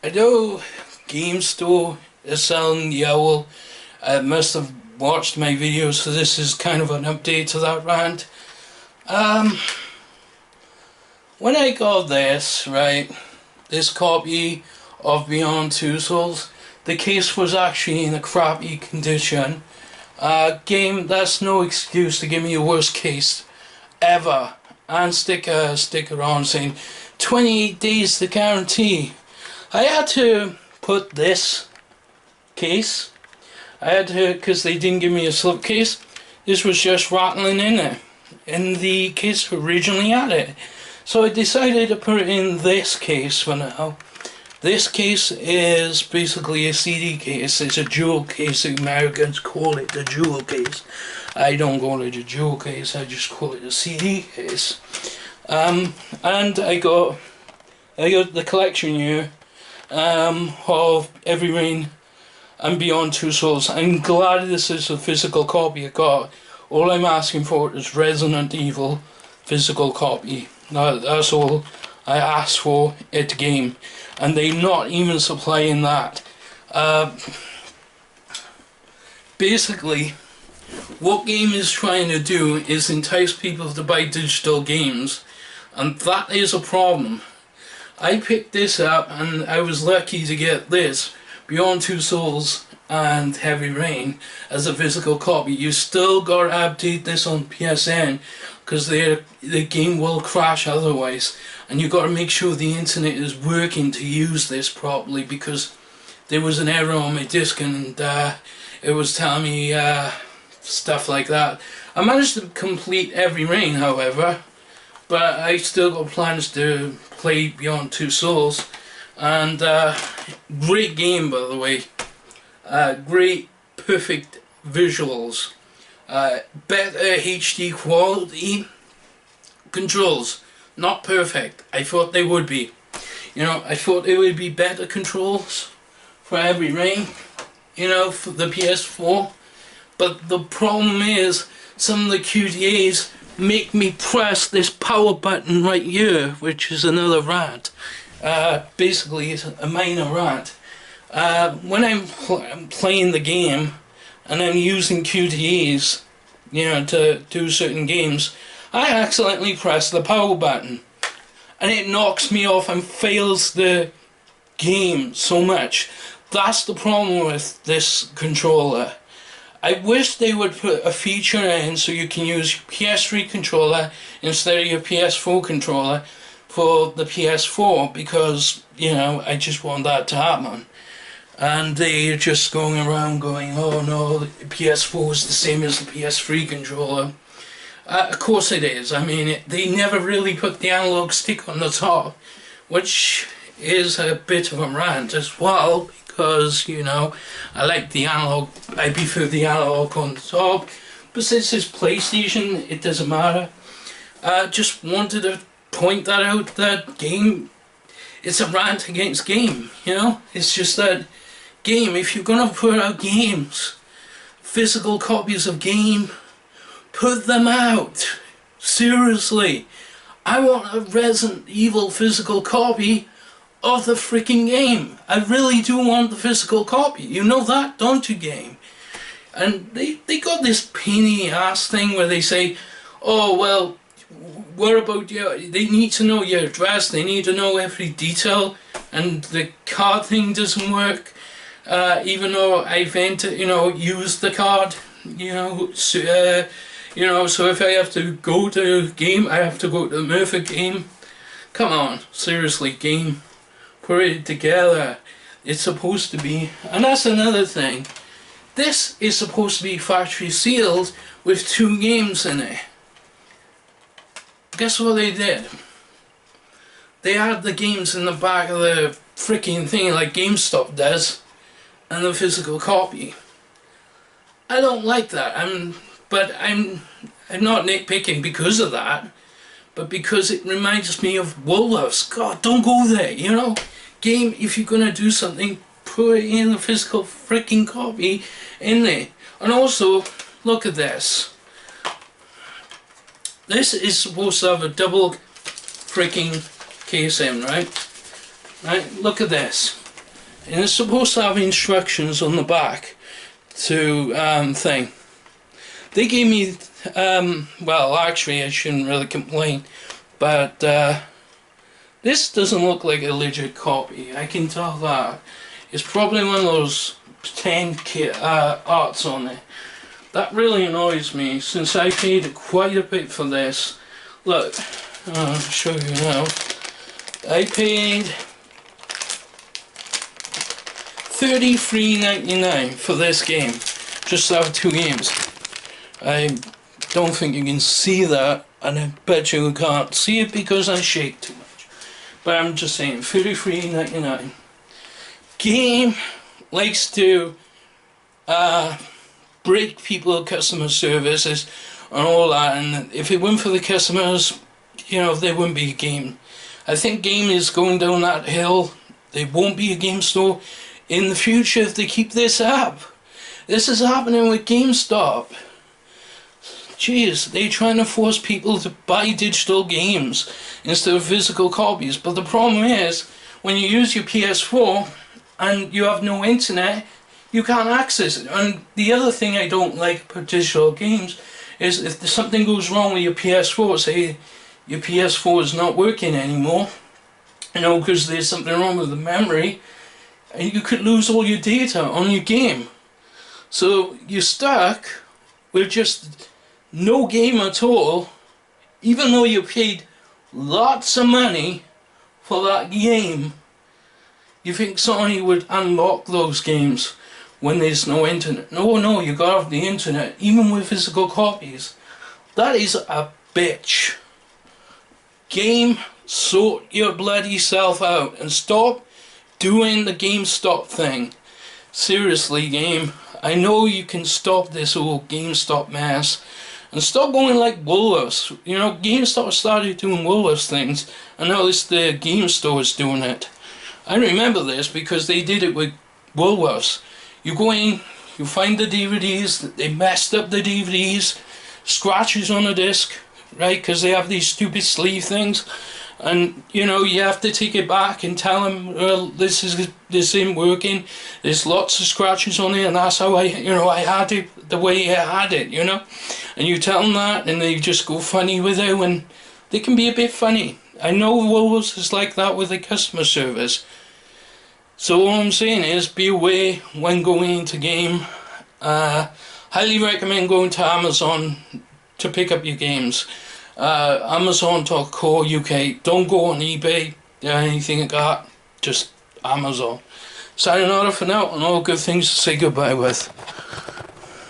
I know Game Store is selling the owl. I must have watched my videos, so this is kind of an update to that rant. When I got this, right, this copy of Beyond Two Souls, the case was actually in a crappy condition. Game, that's no excuse to give me a worst case ever. And stick a sticker on saying 28 days to guarantee. I had to put this case, because they didn't give me a slipcase. This was just rattling in it, and the case originally had it. So I decided to put it in this case for now. This case is basically a CD case. It's a jewel case. The Americans call it the jewel case. I don't call it a jewel case. I just call it a CD case. And I got the collection here of Every Rain and Beyond Two Souls. I'm glad this is a physical copy I got. All I'm asking for is Resident Evil physical copy. That's all I asked for at the game, and they're not even supplying that. Basically, what Game is trying to do is entice people to buy digital games, and that is a problem. I picked this up and I was lucky to get this, Beyond Two Souls and Heavy Rain, as a physical copy. You still gotta update this on PSN, because the game will crash otherwise, and you gotta make sure the internet is working to use this properly, because there was an error on my disc and it was telling me stuff like that. I managed to complete Every Rain, however, but I still got plans to play Beyond Two Souls. And great game, by the way. Great, perfect visuals. Better HD quality. Controls, not perfect. I thought they would be. You know, I thought there would be better controls for Heavy Rain, you know, for the PS4. But the problem is, some of the QTAs make me press this power button right here, which is another rant. Basically, it's a minor rant. When I'm playing the game and I'm using QTEs, you know, to do certain games, I accidentally press the power button, and it knocks me off and fails the game so much. That's the problem with this controller. I wish they would put a feature in so you can use PS3 controller instead of your PS4 controller for the PS4, because, you know, I just want that to happen. And they're just going around going, oh no, the PS4 is the same as the PS3 controller. Of course it is. I mean, they never really put the analog stick on the top, which is a bit of a rant as well, because, you know, I like the analog, I prefer the analog on the top, but since it's PlayStation, it doesn't matter. Just wanted to point that out, that Game, it's a rant against Game, you know? It's just that Game, if you're gonna put out games, physical copies of Game, put them out. Seriously. I want a Resident Evil physical copy of the freaking game. I really do want the physical copy. You know that, don't you, Game? And they got this painy ass thing where they say, oh well, what about your, they need to know your address, they need to know every detail, and the card thing doesn't work, even though I've entered, you know, used the card, you know, so, you know, so if I have to go to Game, I have to go to the Murphy Game. Come on, seriously, Game, put it together. It's supposed to be, and that's another thing, this is supposed to be factory sealed with 2 games in it. Guess what they did? They had the games in the back of the freaking thing like GameStop does, and the physical copy. I don't like that. I'm not nitpicking because of that, but because it reminds me of woolwerths. God, don't go there, you know? Game, if you're gonna do something, put it in the physical freaking copy in there. And also, look at this. This is supposed to have a double freaking case in, right? Right, look at this. and it's supposed to have instructions on the back to thing. They gave me well, actually I shouldn't really complain, but this doesn't look like a legit copy. I can tell that. It's probably one of those pretend arts on it. That really annoys me, since I paid quite a bit for this. Look, I'll show you now. I paid $33.99 for this game, just to have 2 games. I don't think you can see that, and I bet you can't see it because I shake too much. But I'm just saying, $33.99. Game likes to break people customer services and all that, and if it weren't for the customers, you know, there wouldn't be a game. I think game is going down that hill. There won't be a game store in the future if they keep this up. This is happening with GameStop. Jeez, they're trying to force people to buy digital games instead of physical copies. But the problem is, when you use your PS4 and you have no internet, you can't access it. And the other thing I don't like about digital games is if something goes wrong with your PS4, say your PS4 is not working anymore, you know, because there's something wrong with the memory, and you could lose all your data on your game. So you're stuck with just no game at all, even though you paid lots of money for that game. You think Sony would unlock those games when there's no internet? No, you gotta have the internet, even with physical copies. That is a bitch. Game, sort your bloody self out and stop doing the GameStop thing. Seriously, game, I know you can stop this whole GameStop mess and stop going like Woolworths. You know, GameStop started doing Woolworths things, and now it's the game stores doing it. I remember this because they did it with Woolworths. You go in, you find the DVDs, they messed up the DVDs, scratches on the disc, right, because they have these stupid sleeve things, and you know, you have to take it back and tell them, well, this isn't working, there's lots of scratches on it, and that's how I had it the way I had it, you know, and you tell them that, and they just go funny with it, and they can be a bit funny. I know Woolworths is like that with the customer service. So all I'm saying is, be aware when going into game. Highly recommend going to Amazon to pick up your games. Amazon.co.uk. Don't go on eBay or anything like that. Just Amazon. Signing out for now, and all good things to say goodbye with.